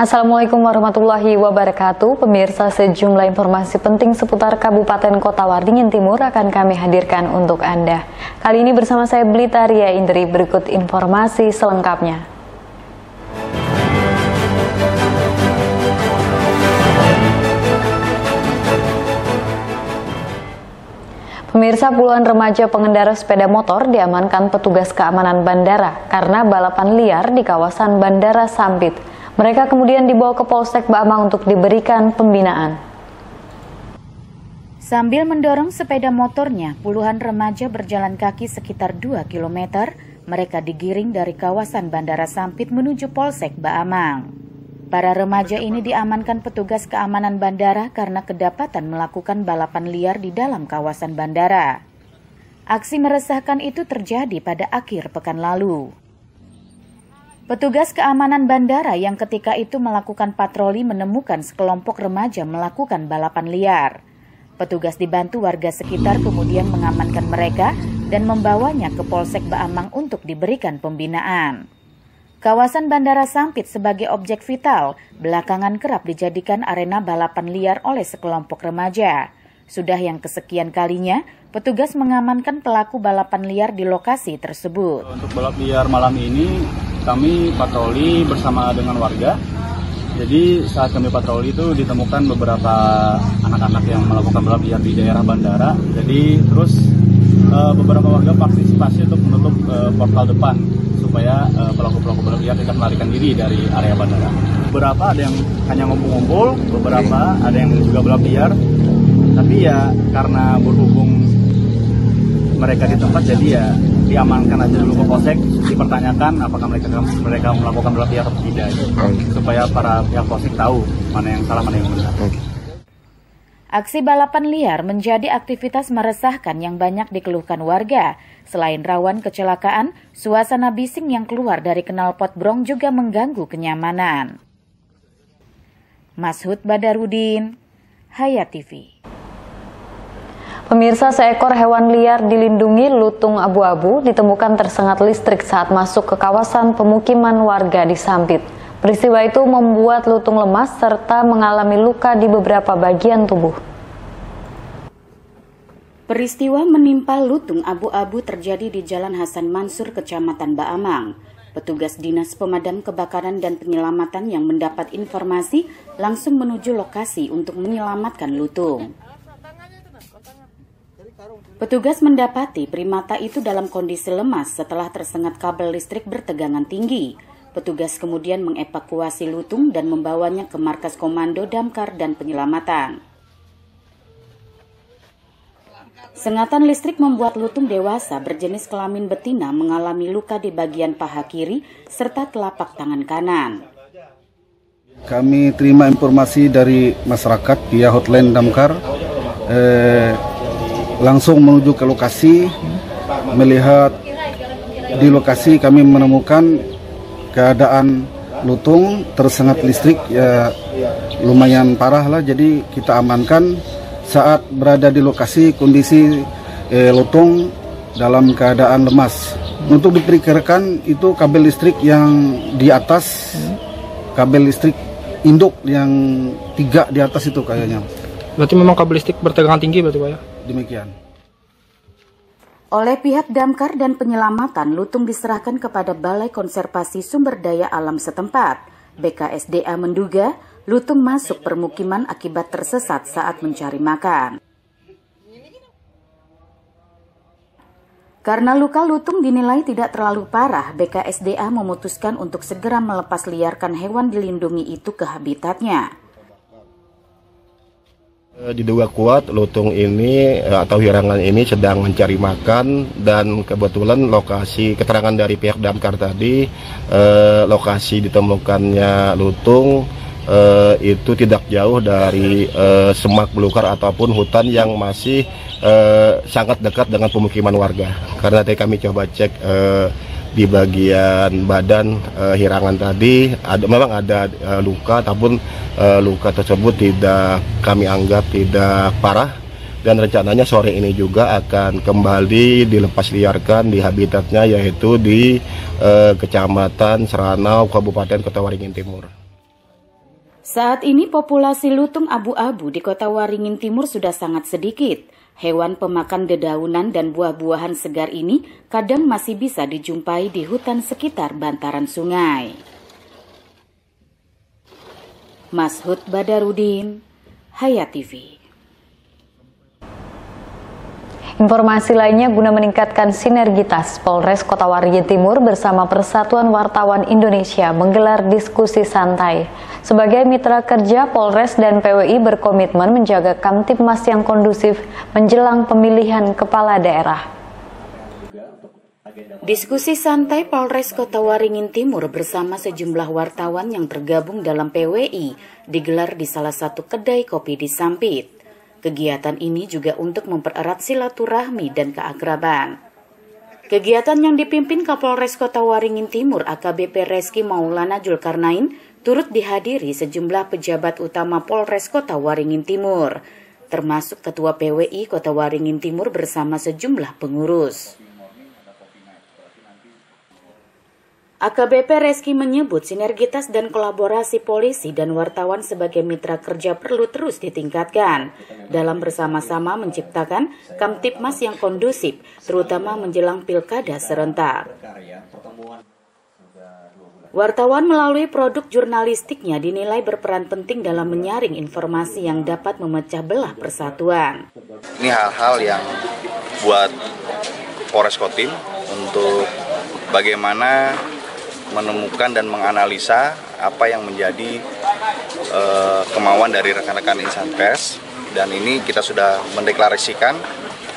Assalamualaikum warahmatullahi wabarakatuh. Pemirsa, sejumlah informasi penting seputar Kabupaten Kota Waringin Timur akan kami hadirkan untuk Anda. Kali ini bersama saya Blita Ria Indri, berikut informasi selengkapnya. Pemirsa, puluhan remaja pengendara sepeda motor diamankan petugas keamanan bandara karena balapan liar di kawasan Bandara Sampit. Mereka kemudian dibawa ke Polsek Ba'amang untuk diberikan pembinaan. Sambil mendorong sepeda motornya, puluhan remaja berjalan kaki sekitar 2 km. Mereka digiring dari kawasan Bandara Sampit menuju Polsek Ba'amang. Para remaja ini diamankan petugas keamanan bandara karena kedapatan melakukan balapan liar di dalam kawasan bandara. Aksi meresahkan itu terjadi pada akhir pekan lalu. Petugas keamanan bandara yang ketika itu melakukan patroli menemukan sekelompok remaja melakukan balapan liar. Petugas dibantu warga sekitar kemudian mengamankan mereka dan membawanya ke Polsek Ba'amang untuk diberikan pembinaan. Kawasan Bandara Sampit sebagai objek vital belakangan kerap dijadikan arena balapan liar oleh sekelompok remaja. Sudah yang kesekian kalinya, petugas mengamankan pelaku balapan liar di lokasi tersebut. Untuk balap liar malam ini, kami patroli bersama dengan warga. Jadi saat kami patroli itu ditemukan beberapa anak-anak yang melakukan balap liar di daerah bandara. Jadi terus beberapa warga partisipasi untuk menutup portal depan supaya pelaku-pelaku balap liar tidak melarikan diri dari area bandara. Beberapa ada yang hanya ngumpul-ngumpul, beberapa ada yang juga balap liar. Tapi ya karena berhubung mereka di tempat, jadi ya diamankan aja dulu ke Polsek, dipertanyakan apakah mereka melakukan balap liar atau tidak, supaya para pihak Polsek tahu mana yang salah, mana yang benar. Aksi balapan liar menjadi aktivitas meresahkan yang banyak dikeluhkan warga. Selain rawan kecelakaan, suasana bising yang keluar dari knalpot brong juga mengganggu kenyamanan. Mashud Badarudin, Hayat TV. Pemirsa, seekor hewan liar dilindungi lutung abu-abu ditemukan tersengat listrik saat masuk ke kawasan pemukiman warga di Sampit. Peristiwa itu membuat lutung lemas serta mengalami luka di beberapa bagian tubuh. Peristiwa menimpa lutung abu-abu terjadi di Jalan Hasan Mansur, Kecamatan Ba'amang. Petugas Dinas Pemadam Kebakaran dan Penyelamatan yang mendapat informasi langsung menuju lokasi untuk menyelamatkan lutung. Petugas mendapati primata itu dalam kondisi lemas setelah tersengat kabel listrik bertegangan tinggi. Petugas kemudian mengevakuasi lutung dan membawanya ke markas komando damkar dan penyelamatan. Sengatan listrik membuat lutung dewasa berjenis kelamin betina mengalami luka di bagian paha kiri serta telapak tangan kanan. Kami terima informasi dari masyarakat via hotline damkar, langsung menuju ke lokasi. Melihat di lokasi kami menemukan keadaan lutung tersengat listrik, ya lumayan parah lah, jadi kita amankan. Saat berada di lokasi kondisi lutung dalam keadaan lemas. Untuk diperkirakan itu kabel listrik yang di atas, kabel listrik induk yang 3 di atas itu kayaknya. Berarti memang kabel listrik bertegangan tinggi berarti Pak ya? Demikian. Oleh pihak damkar dan penyelamatan, lutung diserahkan kepada Balai Konservasi Sumber Daya Alam setempat. BKSDA menduga lutung masuk permukiman akibat tersesat saat mencari makan. Karena luka lutung dinilai tidak terlalu parah, BKSDA memutuskan untuk segera melepas liarkan hewan dilindungi itu ke habitatnya. Diduga kuat lutung ini atau hirangan ini sedang mencari makan, dan kebetulan lokasi keterangan dari pihak damkar tadi, lokasi ditemukannya lutung itu tidak jauh dari semak belukar ataupun hutan yang masih sangat dekat dengan pemukiman warga. Karena tadi kami coba cek di bagian badan hirangan tadi memang ada luka, ataupun luka tersebut tidak kami anggap tidak parah, dan rencananya sore ini juga akan kembali dilepas liarkan di habitatnya, yaitu di Kecamatan Seranau, Kabupaten Kota Waringin Timur. Saat ini populasi lutung abu-abu di Kota Waringin Timur sudah sangat sedikit. Hewan pemakan dedaunan dan buah-buahan segar ini kadang masih bisa dijumpai di hutan sekitar bantaran sungai. Mashud Badarudin, Hayat TV. Informasi lainnya, guna meningkatkan sinergitas, Polres Kota Waringin Timur bersama Persatuan Wartawan Indonesia menggelar diskusi santai. Sebagai mitra kerja, Polres dan PWI berkomitmen menjaga Kamtibmas yang kondusif menjelang pemilihan kepala daerah. Diskusi santai Polres Kota Waringin Timur bersama sejumlah wartawan yang tergabung dalam PWI digelar di salah satu kedai kopi di Sampit. Kegiatan ini juga untuk mempererat silaturahmi dan keakraban. Kegiatan yang dipimpin Kapolres Kota Waringin Timur AKBP Reski Maulana Julkarnain turut dihadiri sejumlah pejabat utama Polres Kota Waringin Timur, termasuk Ketua PWI Kota Waringin Timur bersama sejumlah pengurus. AKBP Reski menyebut sinergitas dan kolaborasi polisi dan wartawan sebagai mitra kerja perlu terus ditingkatkan dalam bersama-sama menciptakan Kamtibmas yang kondusif, terutama menjelang pilkada serentak. Wartawan melalui produk jurnalistiknya dinilai berperan penting dalam menyaring informasi yang dapat memecah belah persatuan. Ini hal-hal yang buat Polres Kotim untuk bagaimana menemukan dan menganalisa apa yang menjadi kemauan dari rekan-rekan insan pers, dan ini kita sudah mendeklarasikan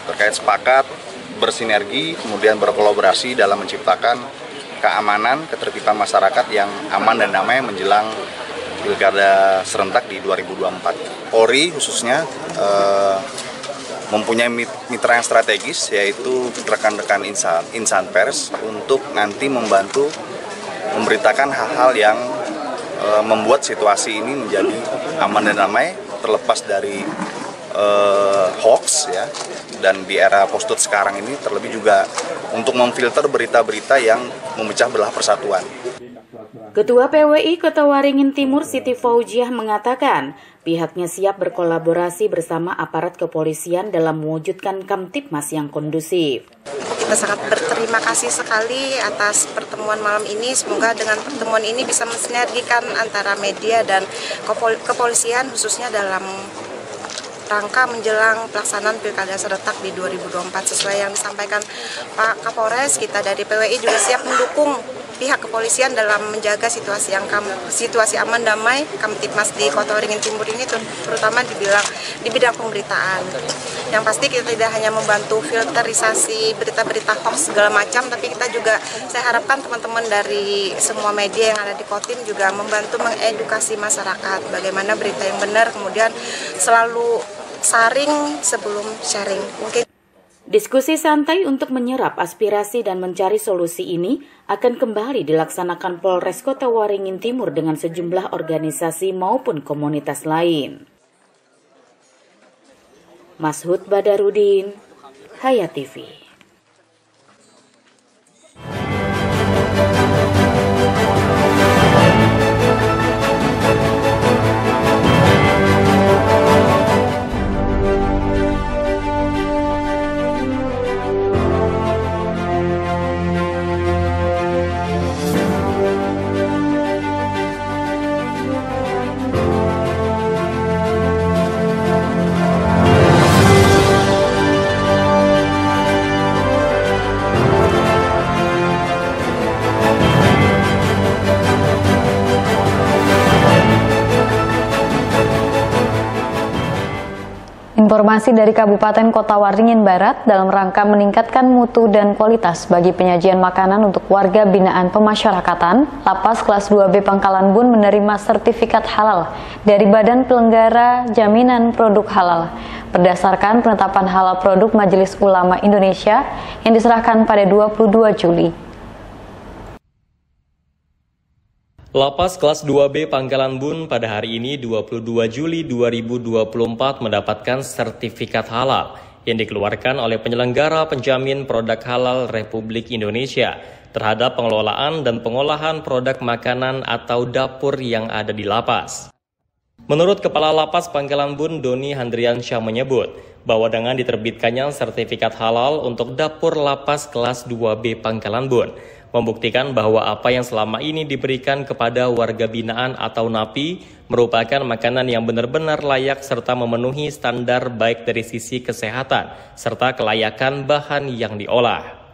terkait sepakat bersinergi kemudian berkolaborasi dalam menciptakan keamanan, ketertiban masyarakat yang aman dan damai menjelang pilkada serentak di 2024. Polri khususnya mempunyai mitra yang strategis, yaitu rekan-rekan insan pers untuk nanti membantu memberitakan hal-hal yang membuat situasi ini menjadi aman dan damai, terlepas dari hoax ya, dan di era post-truth sekarang ini terlebih juga untuk memfilter berita-berita yang memecah belah persatuan. Ketua PWI Kota Waringin Timur Siti Faujiah mengatakan pihaknya siap berkolaborasi bersama aparat kepolisian dalam mewujudkan Kamtibmas yang kondusif. Kita sangat berterima kasih sekali atas pertemuan malam ini. Semoga dengan pertemuan ini bisa mensinergikan antara media dan kepolisian khususnya dalam rangka menjelang pelaksanaan pilkada serentak di 2024. Sesuai yang disampaikan Pak Kapolres, kita dari PWI juga siap mendukung pihak kepolisian dalam menjaga situasi aman damai Kamtibmas di Kota Waringin Timur ini, terutama di bidang pemberitaan. Yang pasti kita tidak hanya membantu filterisasi berita-berita hoax segala macam, tapi kita juga, saya harapkan teman-teman dari semua media yang ada di Kotim juga membantu mengedukasi masyarakat bagaimana berita yang benar, kemudian selalu saring sebelum sharing. Mungkin diskusi santai untuk menyerap aspirasi dan mencari solusi ini akan kembali dilaksanakan Polres Kota Waringin Timur dengan sejumlah organisasi maupun komunitas lain. Mashud Badarudin, Hayat TV. Informasi dari Kabupaten Kota Waringin Barat dalam rangka meningkatkan mutu dan kualitas bagi penyajian makanan untuk warga binaan pemasyarakatan, Lapas kelas 2B Pangkalan Bun menerima sertifikat halal dari Badan Penyelenggara Jaminan Produk Halal berdasarkan penetapan halal produk Majelis Ulama Indonesia yang diserahkan pada 22 Juli. Lapas kelas 2B Pangkalan Bun pada hari ini 22 Juli 2024 mendapatkan sertifikat halal yang dikeluarkan oleh penyelenggara penjamin produk halal Republik Indonesia terhadap pengelolaan dan pengolahan produk makanan atau dapur yang ada di lapas. Menurut Kepala Lapas Pangkalan Bun Doni Handriansyah menyebut bahwa dengan diterbitkannya sertifikat halal untuk dapur lapas kelas 2B Pangkalan Bun, membuktikan bahwa apa yang selama ini diberikan kepada warga binaan atau napi merupakan makanan yang benar-benar layak serta memenuhi standar baik dari sisi kesehatan serta kelayakan bahan yang diolah.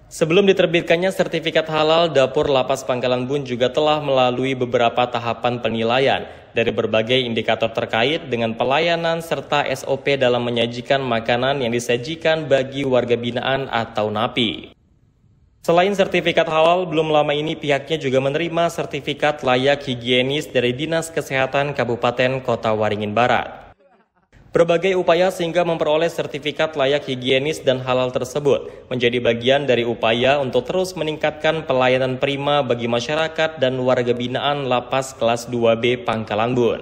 Sebelum diterbitkannya sertifikat halal, dapur lapas Pangkalan Bun juga telah melalui beberapa tahapan penilaian dari berbagai indikator terkait dengan pelayanan serta SOP dalam menyajikan makanan yang disajikan bagi warga binaan atau napi. Selain sertifikat halal, belum lama ini pihaknya juga menerima sertifikat layak higienis dari Dinas Kesehatan Kabupaten Kota Waringin Barat. Berbagai upaya sehingga memperoleh sertifikat layak higienis dan halal tersebut menjadi bagian dari upaya untuk terus meningkatkan pelayanan prima bagi masyarakat dan warga binaan lapas kelas 2B Pangkalan Bun.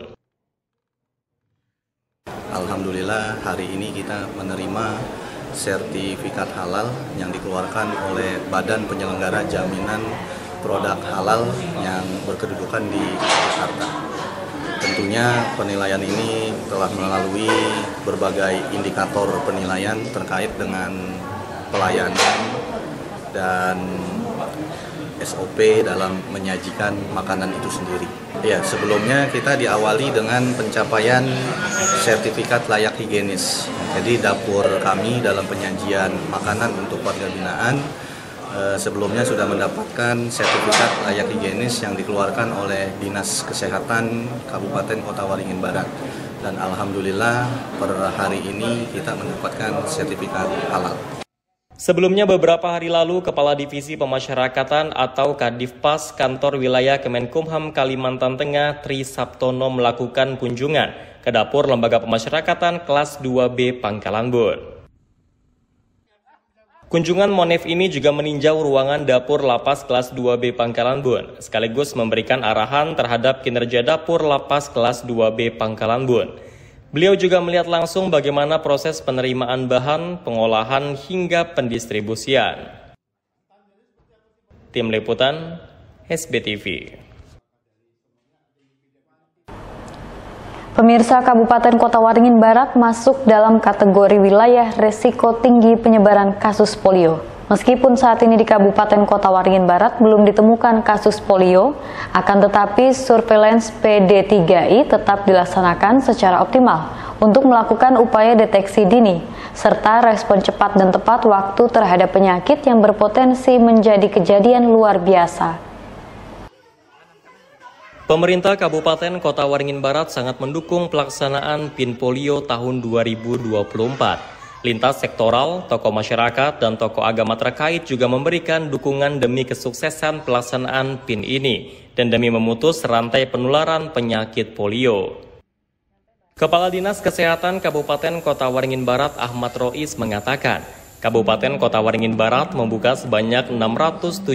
Alhamdulillah hari ini kita menerima sertifikat halal yang dikeluarkan oleh Badan Penyelenggara Jaminan Produk Halal yang berkedudukan di Jakarta. Tentunya penilaian ini telah melalui berbagai indikator penilaian terkait dengan pelayanan dan SOP dalam menyajikan makanan itu sendiri. Ya, sebelumnya kita diawali dengan pencapaian sertifikat layak higienis. Jadi dapur kami dalam penyajian makanan untuk warga binaan sebelumnya sudah mendapatkan sertifikat layak higienis yang dikeluarkan oleh Dinas Kesehatan Kabupaten Kota Waringin Barat. Dan alhamdulillah per hari ini kita mendapatkan sertifikat halal. Sebelumnya beberapa hari lalu, Kepala Divisi Pemasyarakatan atau Kadifpas Kantor Wilayah Kemenkumham Kalimantan Tengah Tri Saptono melakukan kunjungan ke dapur Lembaga Pemasyarakatan kelas 2B Pangkalan Bun. Kunjungan Monef ini juga meninjau ruangan dapur lapas kelas 2B Pangkalan Bun, sekaligus memberikan arahan terhadap kinerja dapur lapas kelas 2B Pangkalan Bun. Beliau juga melihat langsung bagaimana proses penerimaan bahan, pengolahan, hingga pendistribusian. Tim Liputan, SBTV. Pemirsa, Kabupaten Kota Waringin Barat masuk dalam kategori wilayah resiko tinggi penyebaran kasus polio. Meskipun saat ini di Kabupaten Kota Waringin Barat belum ditemukan kasus polio, akan tetapi surveillance PD3I tetap dilaksanakan secara optimal untuk melakukan upaya deteksi dini, serta respon cepat dan tepat waktu terhadap penyakit yang berpotensi menjadi kejadian luar biasa. Pemerintah Kabupaten Kota Waringin Barat sangat mendukung pelaksanaan PIN Polio tahun 2024. Lintas sektoral, tokoh masyarakat, dan tokoh agama terkait juga memberikan dukungan demi kesuksesan pelaksanaan PIN ini dan demi memutus rantai penularan penyakit polio. Kepala Dinas Kesehatan Kabupaten Kota Waringin Barat Ahmad Rois mengatakan, Kabupaten Kota Waringin Barat membuka sebanyak 677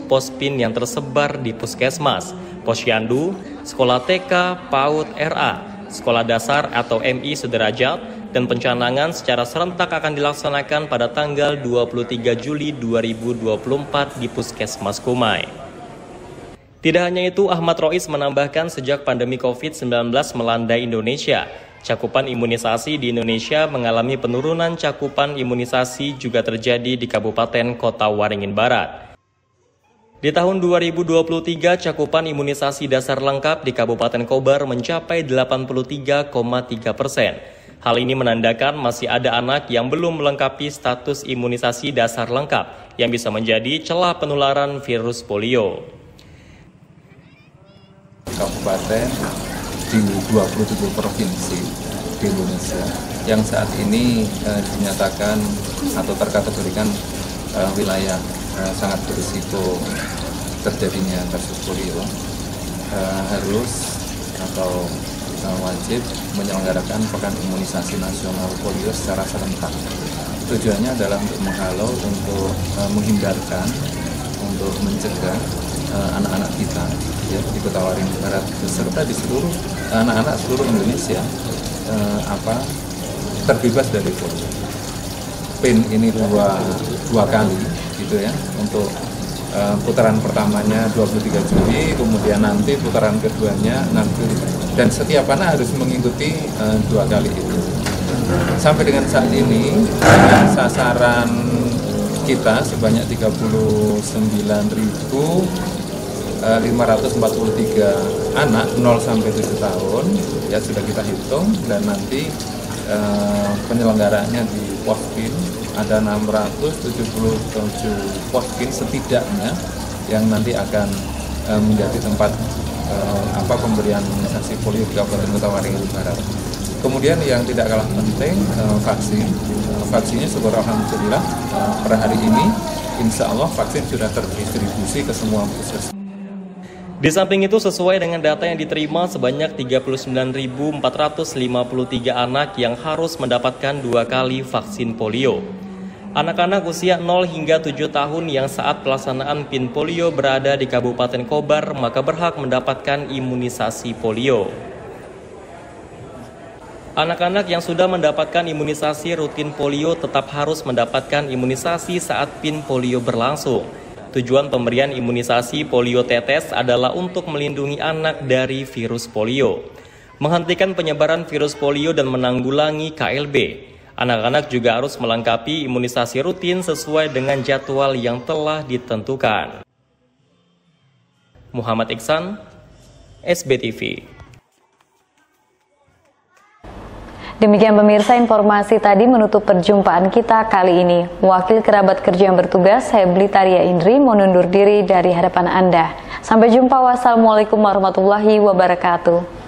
pos PIN yang tersebar di Puskesmas, Posyandu, Sekolah TK, PAUD RA, Sekolah Dasar atau MI sederajat, dan pencanangan secara serentak akan dilaksanakan pada tanggal 23 Juli 2024 di Puskesmas Kumai. Tidak hanya itu, Ahmad Rois menambahkan sejak pandemi COVID-19 melanda Indonesia, cakupan imunisasi di Indonesia mengalami penurunan. Cakupan imunisasi juga terjadi di Kabupaten Kota Waringin Barat. Di tahun 2023, cakupan imunisasi dasar lengkap di Kabupaten Kobar mencapai 83,3%. Hal ini menandakan masih ada anak yang belum melengkapi status imunisasi dasar lengkap yang bisa menjadi celah penularan virus polio. Kabupaten di 27 provinsi di Indonesia yang saat ini dinyatakan atau terkategorikan wilayah sangat berisiko terjadinya kasus polio harus atau wajib menyelenggarakan pekan imunisasi nasional polio secara serentak. Tujuannya adalah untuk menghalau, untuk menghindarkan, untuk mencegah anak-anak kita ya, di Kota Waringin Barat beserta di seluruh anak-anak seluruh Indonesia terbebas dari polio. PIN ini dua kali gitu ya untuk putaran pertamanya 23 Juli, kemudian nanti putaran keduanya nanti, dan setiap anak harus mengikuti 2 kali itu. Sampai dengan saat ini, dengan sasaran kita sebanyak 39.543 anak 0 sampai 7 tahun ya sudah kita hitung, dan nanti penyelenggaranya di Pospin ada 677 Pospin setidaknya yang nanti akan menjadi tempat pemberian imunisasi polio di Kabupaten Kota Waringin Barat. Kemudian yang tidak kalah penting vaksin. Vaksinnya syukur alhamdulillah per hari ini insya Allah vaksin sudah terdistribusi ke semua puskesmas. Di samping itu, sesuai dengan data yang diterima, sebanyak 39.453 anak yang harus mendapatkan 2 kali vaksin polio. Anak-anak usia 0 hingga 7 tahun yang saat pelaksanaan PIN polio berada di Kabupaten Kobar, maka berhak mendapatkan imunisasi polio. Anak-anak yang sudah mendapatkan imunisasi rutin polio tetap harus mendapatkan imunisasi saat PIN polio berlangsung. Tujuan pemberian imunisasi polio tetes adalah untuk melindungi anak dari virus polio, menghentikan penyebaran virus polio dan menanggulangi KLB. Anak-anak juga harus melengkapi imunisasi rutin sesuai dengan jadwal yang telah ditentukan. Muhammad Iksan, SBTV. Demikian pemirsa, informasi tadi menutup perjumpaan kita kali ini. Wakil kerabat kerja yang bertugas, saya Blitaria Indri, menundur diri dari hadapan Anda. Sampai jumpa, wassalamualaikum warahmatullahi wabarakatuh.